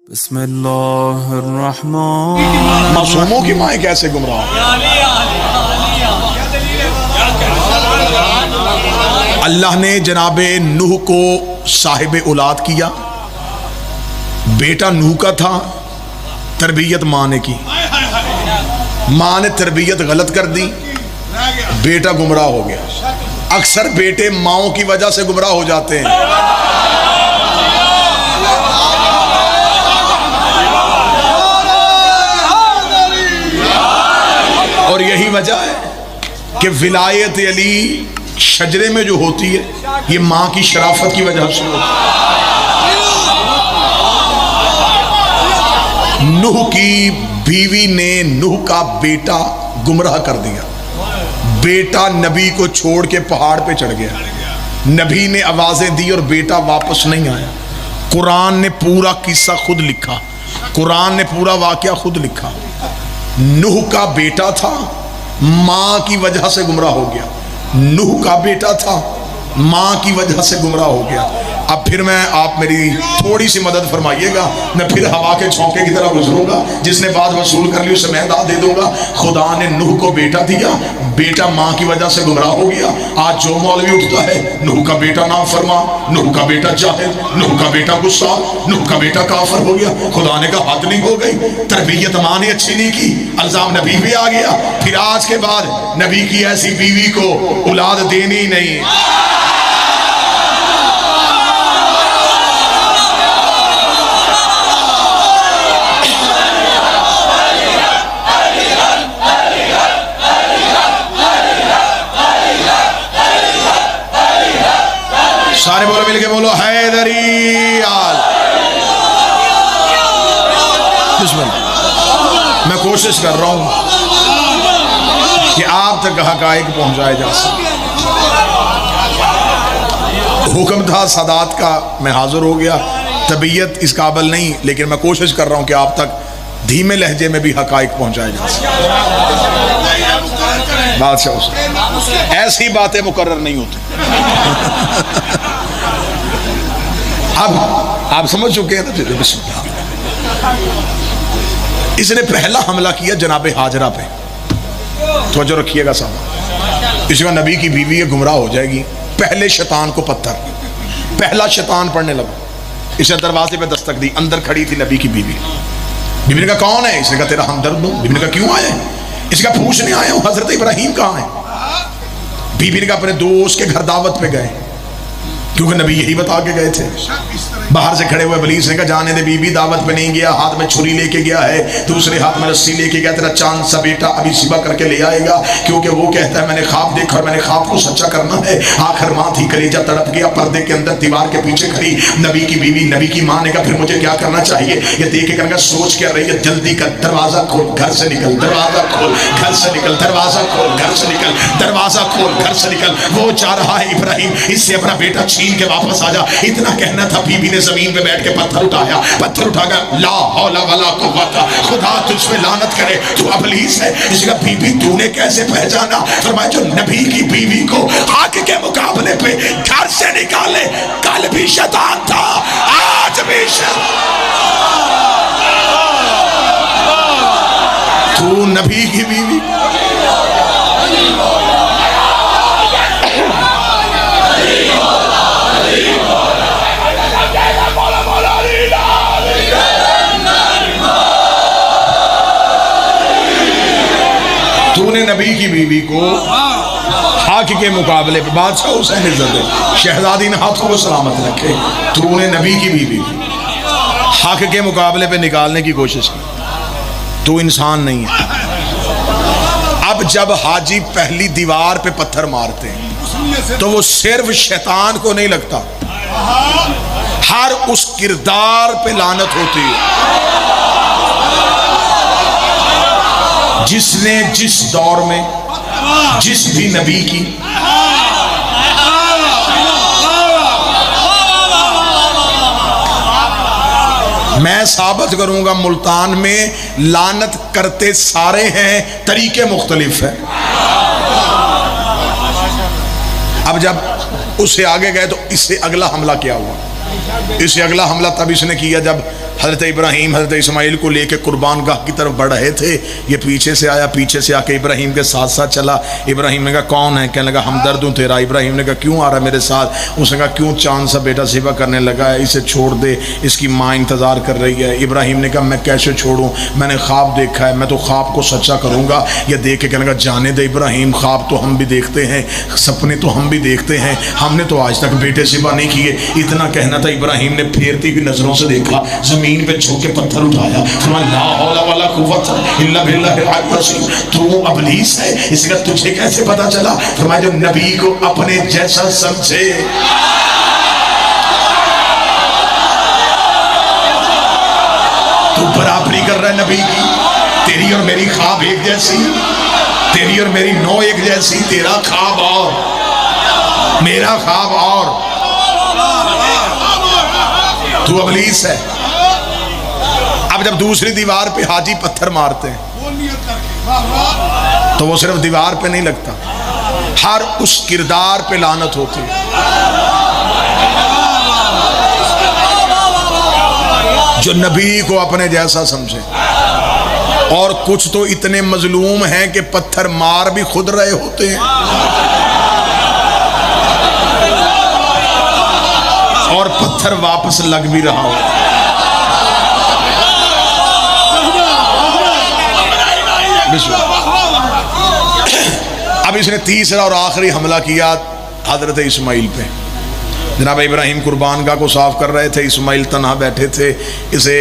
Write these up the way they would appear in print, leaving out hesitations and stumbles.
بسم اللہ الرحمن معصوموں کی مائیں کیسے گمراہ؟ اللہ نے جناب نوح کو صاحب اولاد کیا، بیٹا نوح کا تھا، تربیت ماں نے کی، ماں نے تربیت غلط کر دی، بیٹا گمراہ ہو گیا۔ اکثر بیٹے ماؤں کی وجہ سے گمراہ ہو جاتے ہیں۔ اور یہی وجہ ہے کہ ولایت علی شجرے میں جو ہوتی ہے یہ ماں کی شرافت کی وجہ سے ہوتی ہے۔ نوح کی بیوی نے نوح کا بیٹا گمراہ کر دیا، بیٹا نبی کو چھوڑ کے پہاڑ پہ چڑھ گیا، نبی نے آوازیں دی اور بیٹا واپس نہیں آیا۔ قرآن نے پورا قصہ خود لکھا، قرآن نے پورا واقعہ خود لکھا۔ نوح کا بیٹا تھا، ماں کی وجہ سے گمراہ ہو گیا، نوح کا بیٹا تھا، ماں کی وجہ سے گمراہ ہو گیا۔ اب پھر آپ میری تھوڑی سی مدد فرمائیے گا، میں پھر ہوا کے چھونکے کی طرح گزروں گا، جس نے بات وصول کر لی اسے میں داد دے دوں گا۔ خدا نے نوح کو بیٹا دیا، بیٹا ماں کی وجہ سے گمراہ ہو گیا۔ آج جو مولوی اٹھتا ہے نوح کا بیٹا نافرمان، نوح کا بیٹا جاہل، نوح کا بیٹا غصہ، نوح کا بیٹا کافر ہو گیا، خدا نے کہا حد نہیں ہو گئی، تربیت ماں نے اچھی نہیں کی، الزام نبی پہ آ گیا۔ پھر آج کے بعد نبی کی ایسی بیوی کو اولاد دینی نہیں۔ سارے بولو، مل کے بولو حیدری آل۔ بسم اللہ۔ میں کوشش کر رہا ہوں کہ آپ تک حقائق پہنچائے جا سکے۔ حکم تھا سادات کا، میں حاضر ہو گیا، طبیعت اس قابل نہیں، لیکن میں کوشش کر رہا ہوں کہ آپ تک دھیمے لہجے میں بھی حقائق پہنچائے جا سکے۔ بادشاہ سے ایسی باتیں مقرر نہیں ہوتی۔ اب آپ سمجھ چکے ہیں نا؟ بسم اللہ۔ اس نے پہلا حملہ کیا جناب ہاجرہ پہ، توجہ رکھیے گا صاحب، اس کا نبی کی بیوی ہے، گمراہ ہو جائے گی۔ پہلے شیطان کو پتھر، پہلا شیطان پڑھنے لگا، اس نے دروازے پہ دستک دی، اندر کھڑی تھی نبی کی بیوی۔ بیوی نے کہا کون ہے؟ اس نے کہا تیرا ہمدرد ہوں۔ بیوی نے کہا کیوں آیا ہے؟ اس کا پوچھنے آیا ہوں حضرت ابراہیم کہاں ہے؟ بیوی نے کہا اپنے دوست کے گھر دعوت پہ گئے، کیونکہ نبی یہی بتا کے گئے تھے۔ باہر سے کھڑے ہوئے ابلیس نے کہا جانے دے بی بی، دعوت پہ نہیں گیا، ہاتھ میں چھری لے کے گیا ہے، دوسرے ہاتھ میں رسی لے کے گیا، تیرا چاند سا بیٹا ابھی صبح کر کے لے آئے گا، کیونکہ وہ کہتا ہے میں نے خواب دیکھا اور میں نے خواب کو سچا کرنا ہے۔ آخر ماں تھی، کلیجہ تڑپ گیا، پردے کے اندر دیوار کے پیچھے کھڑی نبی کی بیوی، نبی کی ماں نے کہا پھر مجھے کیا کرنا چاہیے؟ یہ دیکھ کے کہا سوچ کیا رہی ہے، جلدی کر، دروازہ کھول، گھر سے نکل، دروازہ کھول، گھر سے نکل، دروازہ کھول، گھر سے نکل، دروازہ کھول، گھر سے نکل۔ وہ چاہ رہا ہے ابراہیم اس سے اپنا بیٹا چھین کے واپس آ جا، اتنا کہنا تھا، بیوی نے زمین پہ بیٹھ کے پتھر اٹھایا، پتھر اٹھا کر لا حول ولا قوت، خدا تجھ پہ لعنت کرے، تو ابلیس ہے۔ اس کا بیوی تو نے کیسے پہچانا؟ فرمایا جو نبی کی بیوی کو حق کے مقابلے پہ گھر سے نکالے، کل بھی شیطان تھا، آج بھی تو نبی کی بیوی۔ تو نے نبی کی بیوی کو حق کے مقابلے پہ، بادشاہ حسین عزت ہے، شہزادی نے ہاتھوں کو سلامت رکھے، تو نے نبی کی بیوی حق کے مقابلے پہ نکالنے کی کوشش کی، تو انسان نہیں ہے۔ اب جب حاجی پہلی دیوار پہ پتھر مارتے ہیں تو وہ صرف شیطان کو نہیں لگتا، ہر اس کردار پہ لعنت ہوتی ہے جس نے جس دور میں جس بھی نبی کی میں ثابت کروں گا ملتان میں لعنت کرتے سارے ہیں، طریقے مختلف ہیں۔ اب جب اس سے آگے گئے تو اس سے اگلا حملہ کیا ہوا؟ اس سے اگلا حملہ تب اس نے کیا جب حضرت ابراہیم حضرت اسماعیل کو لے کے قربان گاہ کی طرف بڑھ رہے تھے، یہ پیچھے سے آیا، پیچھے سے آ کے ابراہیم کے ساتھ ساتھ چلا۔ ابراہیم نے کہا کون ہے؟ کہنے لگا ہمدرد ہوں تیرا۔ ابراہیم نے کہا کیوں آ رہا ہے میرے ساتھ؟ اس نے کہا کیوں چاند سا بیٹا ذبح کرنے لگا ہے، اسے چھوڑ دے، اس کی ماں انتظار کر رہی ہے۔ ابراہیم نے کہا میں کیسے چھوڑوں، میں نے خواب دیکھا ہے، میں تو خواب کو سچا کروں گا۔ یہ دیکھ کے کہنے لگا جانے دے ابراہیم، خواب تو ہم بھی دیکھتے ہیں، سپنے تو ہم بھی دیکھتے ہیں، ہم نے تو آج تک بیٹے ذبح نہیں کیے۔ اتنا کہنا تھا، ابراہیم نے پھیرتی ہوئی نظروں سے دیکھا، زمین پہ جھک کے پتھر اٹھایا، فرمایا لا حول ولا قوت الا باللہ العلی العظیم۔ تو ابلیس ہے، اس کا تجھے کیسے پتا چلا؟ فرمایا جو نبی کو اپنے جیسا سمجھے، تو برابری کر رہا ہے نبی کی، تیری اور میری خواب ایک جیسی، تیری اور میری نو ایک جیسی، تیرا خواب اور میرا خواب اور، تو ابلیس ہے۔ اب جب دوسری دیوار پہ حاجی پتھر مارتے ہیں تو وہ صرف دیوار پہ نہیں لگتا، ہر اس کردار پہ لعنت ہوتی ہے جو نبی کو اپنے جیسا سمجھے۔ اور کچھ تو اتنے مظلوم ہیں کہ پتھر مار بھی خود رہے ہوتے ہیں اور پتھر واپس لگ بھی رہا ہو۔ اب اس نے تیسرا اور آخری حملہ کیا حضرت اسماعیل پہ۔ جناب ابراہیم قربان گاہ کو صاف کر رہے تھے، اسماعیل تنہا بیٹھے تھے۔ اسے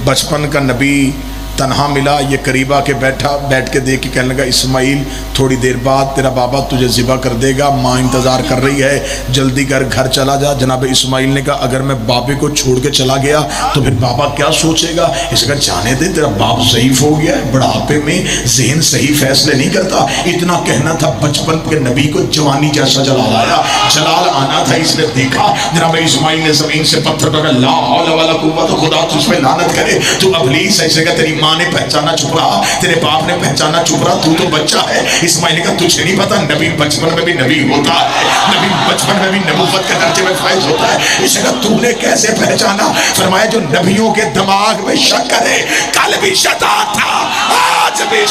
بچپن کا نبی تنہا ملا، یہ قریب آ کے بیٹھ کے دیکھ کے کہنے لگا اسماعیل تھوڑی دیر بعد تیرا بابا تجھے ذبح کر دے گا، ماں انتظار کر رہی ہے، جلدی کر گھر چلا جا۔ جناب اسماعیل نے کہا اگر میں بابے کو چھوڑ کے چلا گیا تو پھر بابا کیا سوچے گا؟ اس کا جانے دے، تیرا باپ ضعیف ہو گیا ہے، بڑھاپے میں ذہن صحیح فیصلے نہیں کرتا۔ اتنا کہنا تھا، بچپن کے نبی کو جوانی جیسا جلال آیا، جلال آنا تھا، اس نے دیکھا جناب اسماعیل نے زمین سے پتھر پکڑا، لا حول ولا قوت، خدا تجھ پہ لعنت کرے، تو ابلیس ہے۔ اس نے کہا تیری ماں نے پہچانا چھپ رہا، تیرے باپ نے پہچانا چھپ رہا، تو بچہ ہے۔ اسماعیل کا تجھے نہیں پتا نبی بچپن میں بھی نبی ہوتا ہے، نبی بچپن میں بھی نبوت کے درجے میں فائز ہوتا ہے۔ اس نے تو نے کیسے پہچانا؟ فرمایا جو نبیوں کے دماغ میں شک کرے، کل بھی شیطان تھا آج بھی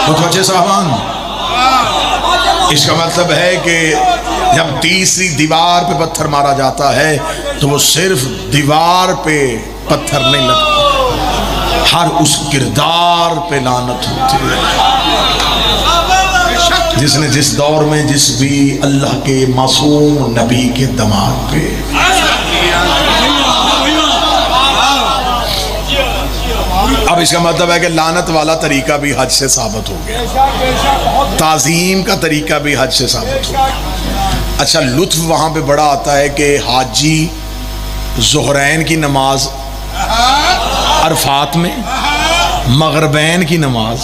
متوجہ صاحبان، اس کا مطلب ہے کہ جب تیسری دیوار پہ پتھر مارا جاتا ہے تو وہ صرف دیوار پہ پتھر نہیں لگتا، ہر اس کردار پہ لعنت ہوتی ہے جس نے جس دور میں جس بھی اللہ کے معصوم نبی کے دماغ پہ۔ اب اس کا مطلب ہے کہ لعنت والا طریقہ بھی حج سے ثابت ہو گیا، تعظیم کا طریقہ بھی حج سے ثابت ہو گیا۔ اچھا لطف وہاں پہ بڑا آتا ہے کہ حاجی ظہرین کی نماز عرفات میں، مغربین کی نماز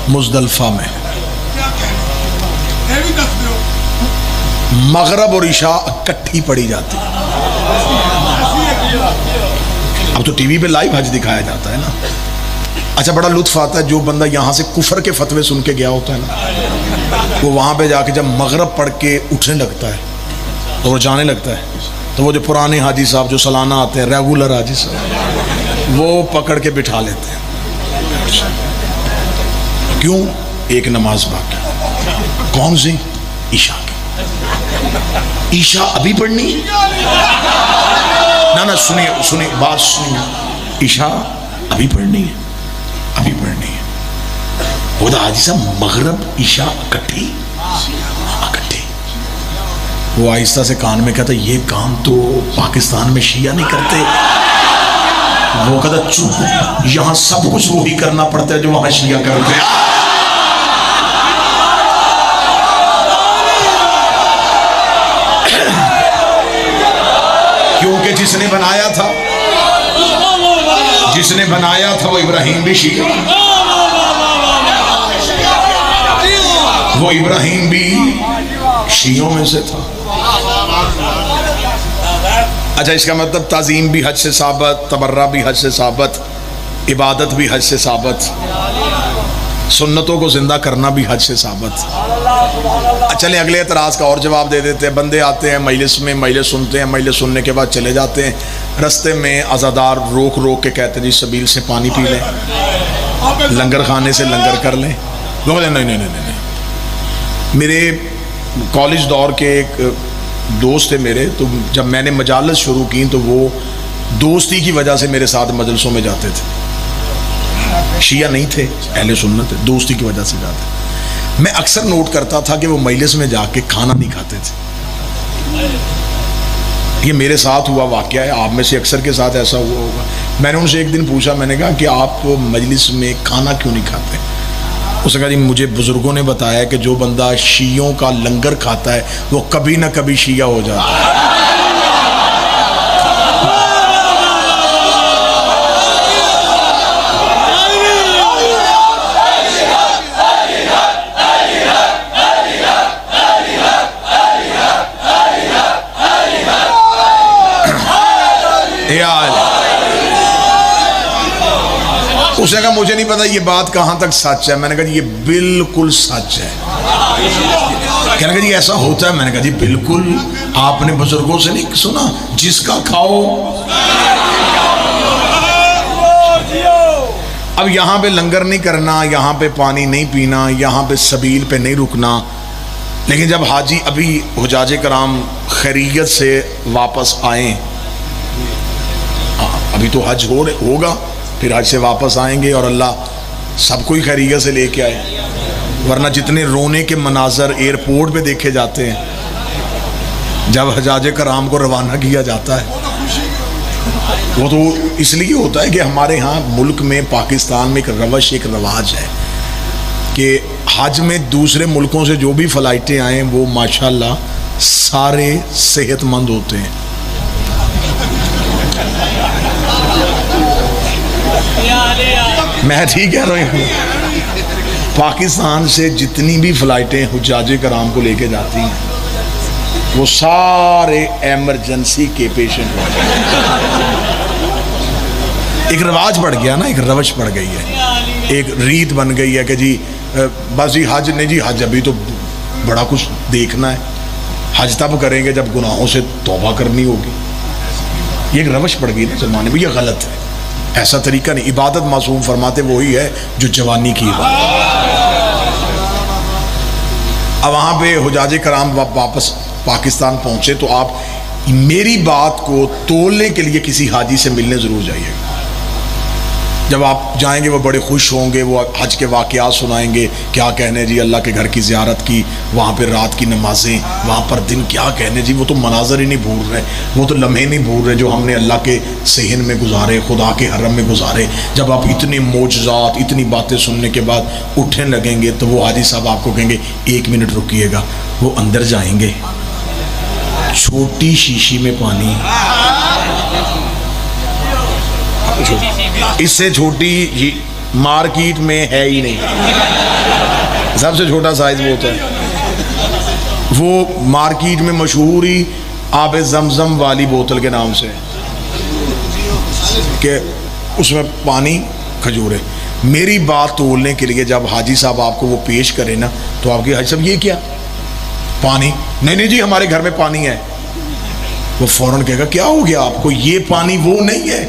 مزدلفہ میں، مغرب اور عشاء اکٹھی پڑھی جاتی ہے۔ اب تو ٹی وی پہ لائیو حج دکھایا جاتا ہے نا۔ اچھا بڑا لطف آتا ہے، جو بندہ یہاں سے کفر کے فتوے سن کے گیا ہوتا ہے نا، وہ وہاں پہ جا کے جب مغرب پڑھ کے اٹھنے لگتا ہے تو وہ جانے لگتا ہے، تو وہ جو پرانے حاجی صاحب جو سالانہ آتے ہیں، ریگولر حاجی صاحب، وہ پکڑ کے بٹھا لیتے ہیں۔ کیوں؟ ایک نماز باقی، کون سی؟ عشاء کی۔ عشاء ابھی پڑھنی ہے؟ نہ سنیے بات سنیے، عشاء ابھی پڑھنی ہے، ابھی پڑھنی ہے۔ وہ تو حاجی صاحب مغرب عشاء اکٹھی۔ وہ آہستہ سے کان میں کہتا یہ کام تو پاکستان میں شیعہ نہیں کرتے۔ وہ کہتا چپ، یہاں سب کچھ وہی کرنا پڑتا ہے جو وہاں شیعہ کرتے ہیں۔ کیونکہ جس نے بنایا تھا وہ ابراہیم بھی شیعہ، وہ ابراہیم بھی شیعوں میں سے تھا۔ اچھا اس کا مطلب تعظیم بھی حج سے ثابت، تبرہ بھی حج سے ثابت۔ عبادت بھی حج سے ثابت، سنتوں کو زندہ کرنا بھی حج سے ثابت۔ چلیں اگلے اعتراض کا اور جواب دے دیتے ہیں۔ بندے آتے ہیں مجلس میں، مجلس سنتے ہیں، مجلس سننے کے بعد چلے جاتے ہیں، رستے میں عزادار روک روک کے کہتے ہیں جی سبیل سے پانی پی لیں، لنگر خانے سے لنگر کر لیں۔ نہیں، میرے کالج دور کے ایک دوست تھے میرے، تو جب میں نے مجالس شروع کی تو وہ دوستی کی وجہ سے میرے ساتھ مجلسوں میں جاتے تھے، شیعہ نہیں تھے، اہل سنت تھے، دوستی کی وجہ سے جاتے تھے۔ میں اکثر نوٹ کرتا تھا کہ وہ مجلس میں جا کے کھانا نہیں کھاتے تھے۔ یہ میرے ساتھ ہوا واقعہ ہے، آپ میں سے اکثر کے ساتھ ایسا ہوا ہوگا۔ میں نے ان سے ایک دن پوچھا، میں نے کہا کہ آپ مجلس میں کھانا کیوں نہیں کھاتے؟ اس نے کہا جی مجھے بزرگوں نے بتایا کہ جو بندہ شیعوں کا لنگر کھاتا ہے وہ کبھی نہ کبھی شیعہ ہو جاتا ہے۔ اس نے کہا مجھے نہیں پتا یہ بات کہاں تک سچ ہے۔ میں نے کہا جی یہ بالکل سچ ہے۔ کہنے لگا جی ایسا ہوتا ہے؟ میں نے کہا جی بالکل، آپ نے بزرگوں سے نہیں سنا جس کا کھاؤ۔ اب یہاں پہ لنگر نہیں کرنا، یہاں پہ پانی نہیں پینا، یہاں پہ سبیل پہ نہیں رکنا، لیکن جب حاجی ابھی حجاج کرام خیریت سے واپس آئیں، ابھی تو حج ہوگا، پھر حج سے واپس آئیں گے اور اللہ سب کوئی خیریت سے لے کے آئے، ورنہ جتنے رونے کے مناظر ایئرپورٹ پہ دیکھے جاتے ہیں جب حجاج کرام کو روانہ کیا جاتا ہے، وہ تو اس لیے ہوتا ہے کہ ہمارے ہاں ملک میں پاکستان میں ایک روش، ایک رواج ہے کہ حج میں دوسرے ملکوں سے جو بھی فلائٹیں آئیں وہ ماشاءاللہ سارے صحت مند ہوتے ہیں۔ میں ٹھیک کہہ رہا ہوں، پاکستان سے جتنی بھی فلائٹیں حجاج کرام کو لے کے جاتی ہیں وہ سارے ایمرجنسی کے پیشنٹ ہوتے ہیں۔ ایک رواج پڑ گیا نا، ایک روش پڑ گئی ہے، ایک ریت بن گئی ہے کہ جی بس جی حج نہیں، جی حج ابھی تو بڑا کچھ دیکھنا ہے، حج تب کریں گے جب گناہوں سے توبہ کرنی ہوگی۔ یہ ایک روش پڑ گئی نا زمانے میں، یہ غلط ہے، ایسا طریقہ نہیں۔ عبادت معصوم فرماتے وہی ہے جو جوانی کی عبادت۔ اب وہاں پہ حجاج کرام واپس پاکستان پہنچے تو آپ میری بات کو تولنے کے لیے کسی حاجی سے ملنے ضرور جائیے گا۔ جب آپ جائیں گے وہ بڑے خوش ہوں گے، وہ حج کے واقعات سنائیں گے، کیا کہنے جی اللہ کے گھر کی زیارت کی، وہاں پہ رات کی نمازیں، وہاں پر دن، کیا کہنے جی وہ تو مناظر ہی نہیں بھول رہے، وہ تو لمحے نہیں بھول رہے جو ہم نے اللہ کے صحن میں گزارے، خدا کے حرم میں گزارے۔ جب آپ اتنے معجزات، اتنی باتیں سننے کے بعد اٹھنے لگیں گے تو وہ حاجی صاحب آپ کو کہیں گے ایک منٹ رکیے گا، وہ اندر جائیں گے، چھوٹی شیشی میں پانی، اس سے چھوٹی مارکیٹ میں ہے ہی نہیں، سب سے چھوٹا سائز وہ ہوتا ہے، وہ مارکیٹ میں مشہور ہی آب زمزم والی بوتل کے نام سے کہ اس میں پانی کھجورے۔ میری بات تولنے کے لیے جب حاجی صاحب آپ کو وہ پیش کرے نا تو آپ کے حاجی صاحب یہ کیا پانی؟ نہیں جی ہمارے گھر میں پانی ہے۔ وہ فوراً کہے گا کیا ہو گیا آپ کو؟ یہ پانی وہ نہیں ہے۔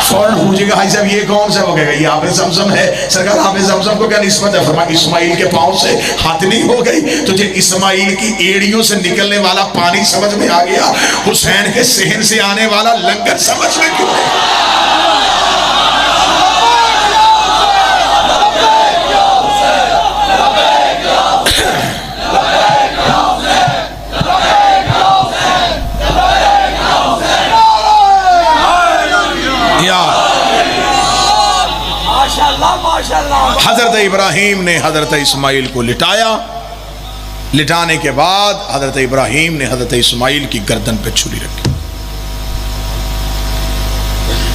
فوراً پوچھے گا حاجی صاحب یہ کون سا؟ وہ کہے گا یہ آب زمزم ہے۔ سرکار آب زمزم کو کیا نسبت ہے؟ فرمایا اسماعیل کے پاؤں سے ہاتھ نہیں ہو گئی؟ تجھے اسماعیل کی ایڑیوں سے نکلنے والا پانی سمجھ میں آ گیا، حسین کے صحن سے آنے والا لنگر سمجھ میں کیوں نہیں؟ حضرت ابراہیم نے حضرت اسماعیل کو لٹایا، لٹانے کے بعد حضرت ابراہیم نے حضرت اسماعیل کی گردن پہ چھری رکھی۔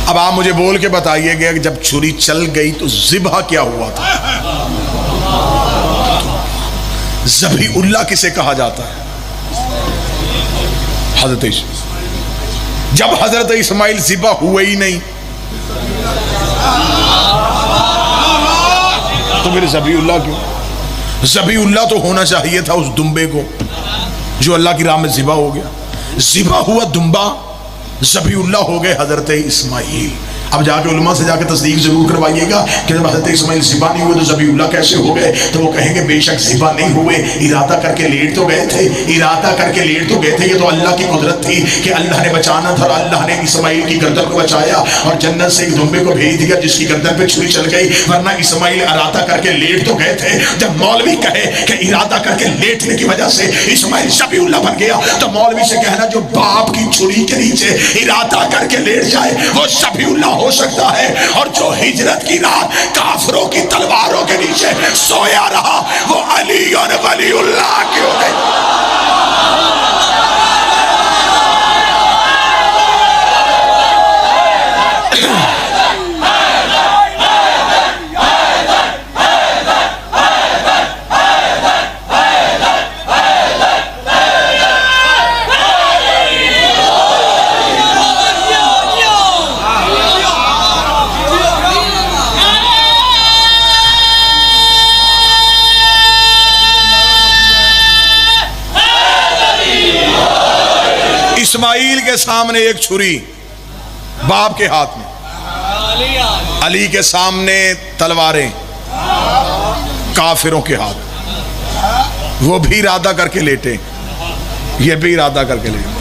اب آپ مجھے بول کے بتائیے گا کہ جب چھری چل گئی تو ذبح کیا ہوا تھا؟ ذبیح اللہ کسے کہا جاتا ہے؟ حضرت جب حضرت اسماعیل ذبح ہوئے ہی نہیں تو پھر ذبیح اللہ کیوں؟ ذبیح اللہ تو ہونا چاہیے تھا اس دمبے کو جو اللہ کی راہ میں ذبح ہو گیا. ذبح ہوا دمبا ذبیح اللہ ہو گئے حضرت اسماعیل. اب جا کے علماء سے جا کے تصدیق ضرور کروائیے گا کہ جب حضرت اسماعیل ذبح نہیں ہوئے تو ذبیح اللہ کیسے ہو گئے؟ تو وہ کہیں گے بے شک ذبح نہیں ہوئے, ارادہ کر کے لیٹ تو گئے تھے, ارادہ کر کے لیٹ تو گئے تھے. یہ تو اللہ کی قدرت تھی کہ اللہ نے بچانا تھا, اور اللہ نے اسماعیل کی گردن کو بچایا اور جنت سے ایک دمبے کو بھیج دیا جس کی گردن پہ چھری چل گئی, ورنہ اسماعیل ارادہ کر کے لیٹ تو گئے تھے. جب مولوی کہے کہ ارادہ کر کے لیٹنے کی وجہ سے اسماعیل ذبیح اللہ بن گیا, تو مولوی سے کہنا جو باپ کی چھری کے نیچے ارادہ کر کے لیٹ جائے وہ ذبیح اللہ ہو سکتا ہے, اور جو ہجرت کی رات کافروں کی تلواروں کے نیچے سویا رہا وہ علی اور ولی اللہ کے ہو گئے. اسماعیل کے سامنے ایک چھری باپ کے ہاتھ میں, علی کے سامنے تلواریں کافروں کے ہاتھ, وہ بھی ارادہ کر کے لیٹے, یہ بھی ارادہ کر کے لیٹے.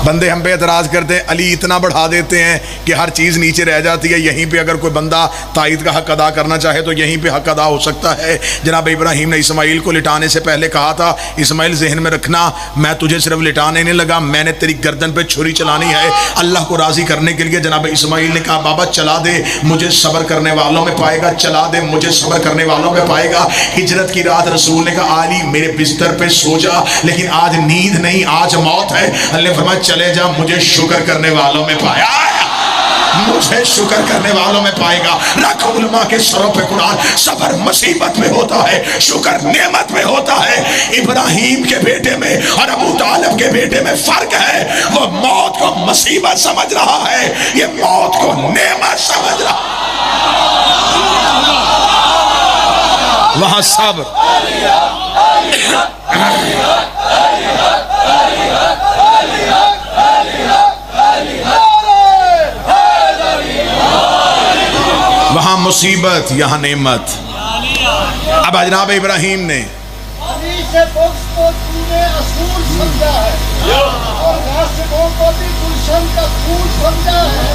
بندے ہم پہ اعتراض کرتے ہیں علی اتنا بڑھا دیتے ہیں کہ ہر چیز نیچے رہ جاتی ہے, یہیں پہ اگر کوئی بندہ تائید کا حق ادا کرنا چاہے تو یہیں پہ حق ادا ہو سکتا ہے. جناب ابراہیم نے اسماعیل کو لٹانے سے پہلے کہا تھا اسماعیل ذہن میں رکھنا میں تجھے صرف لٹانے نہیں لگا, میں نے تیری گردن پہ چھری چلانی ہے اللہ کو راضی کرنے کے لیے. جناب اسماعیل نے کہا بابا چلا دے, مجھے صبر کرنے والوں میں پائے گا, چلا دے مجھے صبر کرنے والوں میں پائے گا. ہجرت کی رات رسول نے کہا علی میرے بستر پہ سو جا, لیکن آج نیند نہیں آج موت ہے. اللہ نے فرمایا چلے جا مجھے شکر کرنے والوں میں پایا, مجھے شکر کرنے والوں میں پائے گا. رکھ علماء کے سروں پہ قرآن, صبر مصیبت میں ہوتا ہے, شکر نعمت میں ہوتا ہے. ابراہیم کے بیٹے میں اور ابو طالب کے بیٹے میں فرق ہے, وہ موت کو مصیبت سمجھ رہا ہے, یہ موت کو نعمت سمجھ رہا ہے. وہاں صبر وہاں مصیبت یہاں نعمت. اب جناب ابراہیم نے علی سے بغض کو تو نے اصول سمجھا ہے اور غاصبوں کو بھی گلشن کا پھول سمجھا ہے,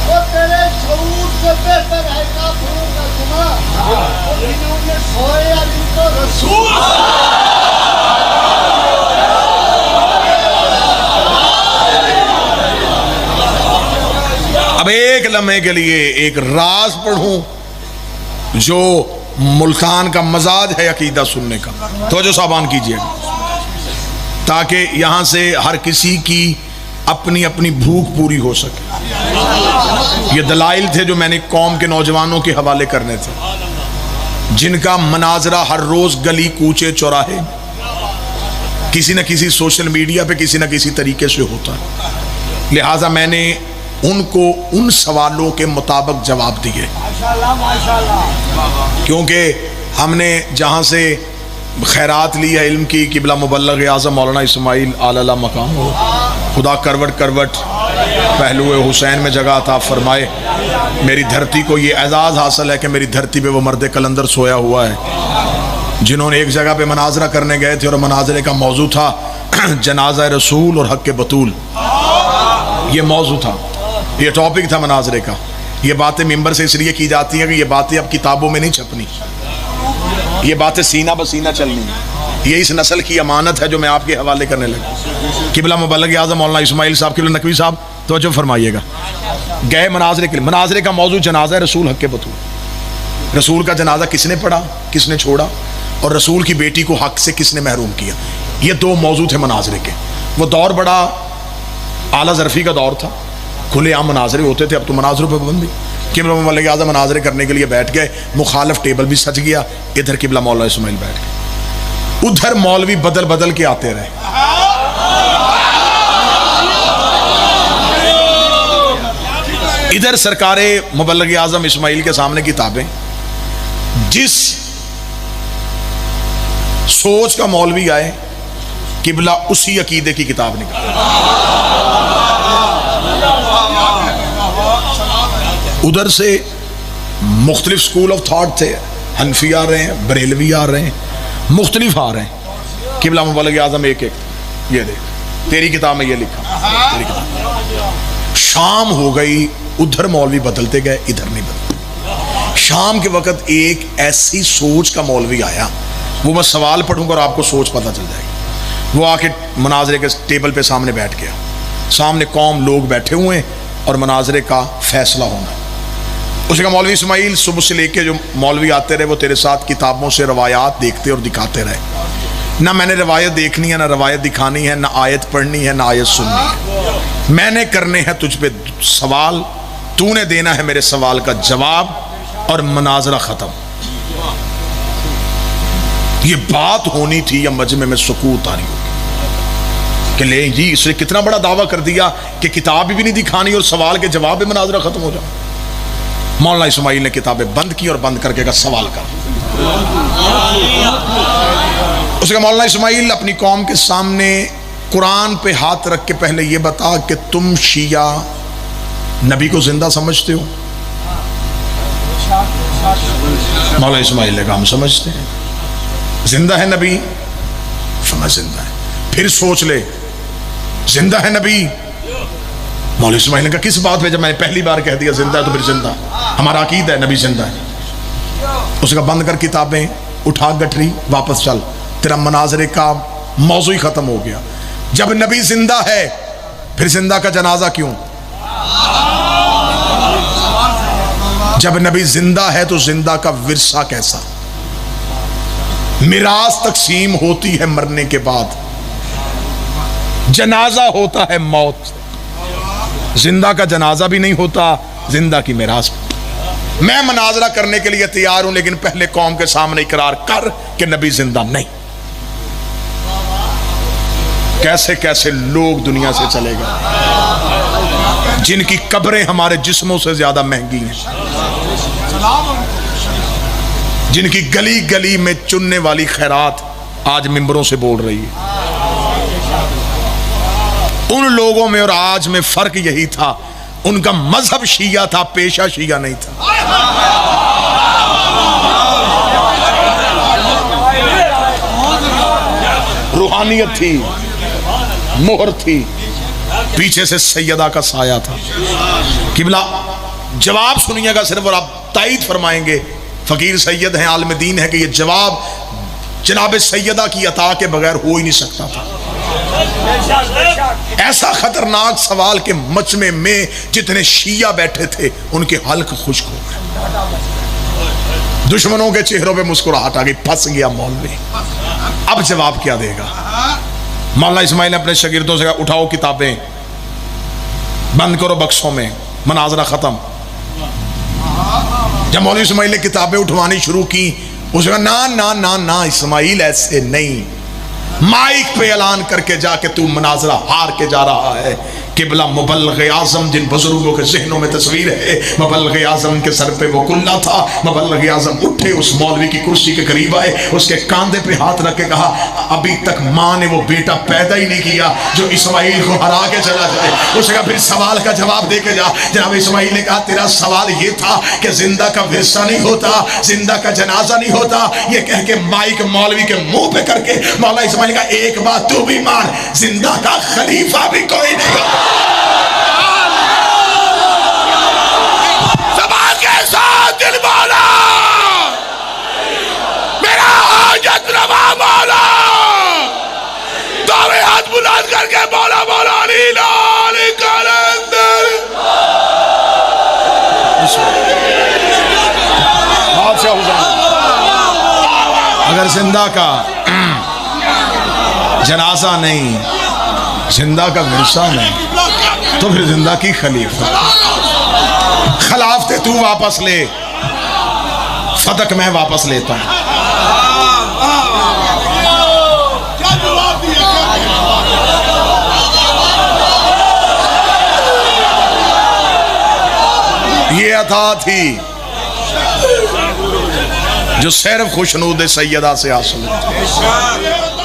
وہ تیرے شعور سے بہتر ہے کافروں کا گناہ, اور انہوں نے سوئے علی کو رسول. اب ایک لمحے کے لیے ایک راز پڑھوں جو ملتان کا مزاج ہے عقیدہ سننے کا, توجہ صاحبان کیجئے تاکہ یہاں سے ہر کسی کی اپنی اپنی بھوک پوری ہو سکے. یہ دلائل تھے جو میں نے قوم کے نوجوانوں کے حوالے کرنے تھے, جن کا مناظرہ ہر روز گلی کوچے چوراہے کسی نہ کسی سوشل میڈیا پہ کسی نہ کسی طریقے سے ہوتا ہے. لہٰذا میں نے ان کو ان سوالوں کے مطابق جواب دیے, کیونکہ ہم نے جہاں سے خیرات لی ہے علم کی, قبلہ مبلغ اعظم مولانا اسماعیل اعلیٰ مقام ہو, خدا کروٹ کروٹ پہلو حسین میں جگہ عطا فرمائے. میری دھرتی کو یہ اعزاز حاصل ہے کہ میری دھرتی پہ وہ مرد کلندر سویا ہوا ہے جنہوں نے ایک جگہ پہ مناظرہ کرنے گئے تھے, اور مناظرے کا موضوع تھا جنازہ رسول اور حق بطول. یہ موضوع تھا, یہ ٹاپک تھا مناظرے کا. یہ باتیں ممبر سے اس لیے کی جاتی ہیں کہ یہ باتیں اب کتابوں میں نہیں چھپنی, یہ باتیں سینہ بسینہ چلنی. یہ اس نسل کی امانت ہے جو میں آپ کے حوالے کرنے لگا. قبلہ مبلغ اعظم مولانا اسماعیل صاحب, قبلہ نقوی صاحب توجہ فرمائیے گا, گئے مناظرے کے لیے. مناظرے کا موضوع جنازہ رسول حق بطول. رسول کا جنازہ کس نے پڑھا, کس نے چھوڑا, اور رسول کی بیٹی کو حق سے کس نے محروم کیا. یہ دو موضوع تھے مناظرے کے. وہ دور بڑا اعلیٰ ظرفی کا دور تھا, کھلے عام مناظرے ہوتے تھے. اب تو مناظروں پہ پابندی. قبلہ مبلغ اعظم مناظرے کرنے کے لیے بیٹھ گئے, مخالف ٹیبل بھی سج گیا, ادھر قبلہ مولانا اسماعیل بیٹھ گئے, ادھر مولوی بدل بدل کے آتے رہے. ادھر سرکار مبلغ اعظم اسماعیل کے سامنے کتابیں، جس سوچ کا مولوی آئے قبلہ اسی عقیدے کی کتاب نکال، ادھر سے مختلف سکول آف تھاٹ تھے، حنفی آ رہے ہیں، بریلوی آ رہے ہیں، مختلف آ رہے ہیں، قبلہ مبلغ اعظم ایک ایک، یہ دیکھ تیری کتاب میں یہ لکھا، تیری کتاب۔ شام ہو گئی، ادھر مولوی بدلتے گئے، ادھر نہیں بدلتے۔ شام کے وقت ایک ایسی سوچ کا مولوی آیا، وہ میں سوال پڑھوں گا اور آپ کو سوچ پتہ چل جائے گی۔ وہ آ کے مناظرے کے ٹیبل پہ سامنے بیٹھ گیا، سامنے قوم لوگ بیٹھے ہوئے ہیں اور مناظرے کا فیصلہ ہونا ہے۔ اس کا مولوی اسماعیل صبح سے لے کے جو مولوی آتے رہے وہ تیرے ساتھ کتابوں سے روایات دیکھتے اور دکھاتے رہے، نہ میں نے روایت دیکھنی ہے، نہ روایت دکھانی ہے، نہ آیت پڑھنی ہے، نہ آیت سننی ہے، میں نے کرنے ہیں تجھ پہ سوال، تو نے دینا ہے میرے سوال کا جواب، اور مناظرہ ختم۔ یہ بات ہونی تھی یا مجمع میں سکوت آ رہی ہوگی کہ لے جی اس نے کتنا بڑا دعویٰ کر دیا کہ کتاب بھی نہیں دکھانی اور سوال کے جواب میں مناظرہ ختم ہو جائے۔ مولانا اسماعیل نے کتابیں بند کی اور بند کر کے کہا سوال کر۔ اس کا مولانا اسماعیل اپنی قوم کے سامنے قرآن پہ ہاتھ رکھ کے پہلے یہ بتا کہ تم شیعہ نبی کو زندہ سمجھتے ہو؟ مولانا اسماعیل نے کہا ہم سمجھتے ہیں۔ زندہ ہے نبی؟ فرمایا زندہ ہے۔ پھر سوچ لے، زندہ ہے نبی؟ مولانا اسماعیل نے کہا کس بات پہ؟ جب میں نے پہلی بار کہہ دیا زندہ ہے تو پھر زندہ، ہمارا عقیدہ ہے نبی زندہ ہے۔ اس کا بند کر کتابیں، اٹھا گٹھری، واپس چل، تیرا مناظرے کا موضوع ہی ختم ہو گیا۔ جب نبی زندہ ہے پھر زندہ کا جنازہ کیوں؟ جب نبی زندہ ہے تو زندہ کا ورثہ کیسا؟ میراث تقسیم ہوتی ہے مرنے کے بعد، جنازہ ہوتا ہے موت، زندہ کا جنازہ بھی نہیں ہوتا، زندہ کی میراث۔ میں مناظرہ کرنے کے لیے تیار ہوں، لیکن پہلے قوم کے سامنے اقرار کر کہ نبی زندہ نہیں۔ کیسے کیسے لوگ دنیا سے چلے گئے جن کی قبریں ہمارے جسموں سے زیادہ مہنگی ہیں، جن کی گلی گلی میں چننے والی خیرات آج ممبروں سے بول رہی ہے۔ ان لوگوں میں اور آج میں فرق یہی تھا، ان کا مذہب شیعہ تھا، پیشہ شیعہ نہیں تھا۔ روحانیت تھی، مہر تھی، پیچھے سے سیدہ کا سایہ تھا۔ قبلہ جواب سنیے گا صرف اور آپ تائید فرمائیں گے، فقیر سید ہیں، عالم دین ہے، کہ یہ جواب جناب سیدہ کی عطا کے بغیر ہو ہی نہیں سکتا تھا۔ ایسا خطرناک سوال کہ مجمع میں جتنے شیعہ بیٹھے تھے ان کے حلق خشک ہو گئے، دشمنوں کے چہروں پہ مسکراہٹ آ گئی، پھنس گیا مولوی، اب جواب کیا دے گا؟ مولانا اسماعیل نے اپنے شاگردوں سے کہا اٹھاؤ کتابیں، بند کرو بکسوں میں، مناظرہ ختم۔ جب مولانا اسماعیل نے کتابیں اٹھوانی شروع کی، اس نے کہا نا نا نا نا اسماعیل ایسے نہیں، مائک پہ اعلان کر کے جا کہ تو مناظرہ ہار کے جا رہا ہے۔ قبلہ مبلغ اعظم جن بزرگوں کے ذہنوں میں تصویر ہے، مبلغ اعظم کے سر پہ وہ کلہ تھا، مبلغ اعظم اٹھے، اس مولوی کی کرسی کے قریب آئے، اس کے کاندھے پہ ہاتھ رکھ کے کہا ابھی تک ماں نے وہ بیٹا پیدا ہی نہیں کیا جو اسماعیل کو ہرا کے چلا جائے۔ اس نے کہا پھر سوال کا جواب دے کے جا۔ جناب اسماعیل نے کہا تیرا سوال یہ تھا کہ زندہ کا ورثہ نہیں ہوتا، زندہ کا جنازہ نہیں ہوتا، یہ کہہ کے مائک مولوی کے منہ پہ کر کے مولانا اسماعیل کا ایک بات تو بھی مان، زندہ کا خلیفہ بھی کوئی نہیں ہوتا۔ زبان کے ساتھ دل مولا، میرا حاجت روا مولا، دعوے ہاتھ بلند کر کے مولا مولا علی علی کلندر۔ اگر زندہ کا جنازہ نہیں، زندہ کا ورثہ نہیں، تو پھر زندہ کی خلیفہ۔ خلافت تو واپس لے، صدق میں واپس لیتا ہوں۔ یہ عطا تھی جو صرف خوشنود سیدہ سے حاصل ہوئی.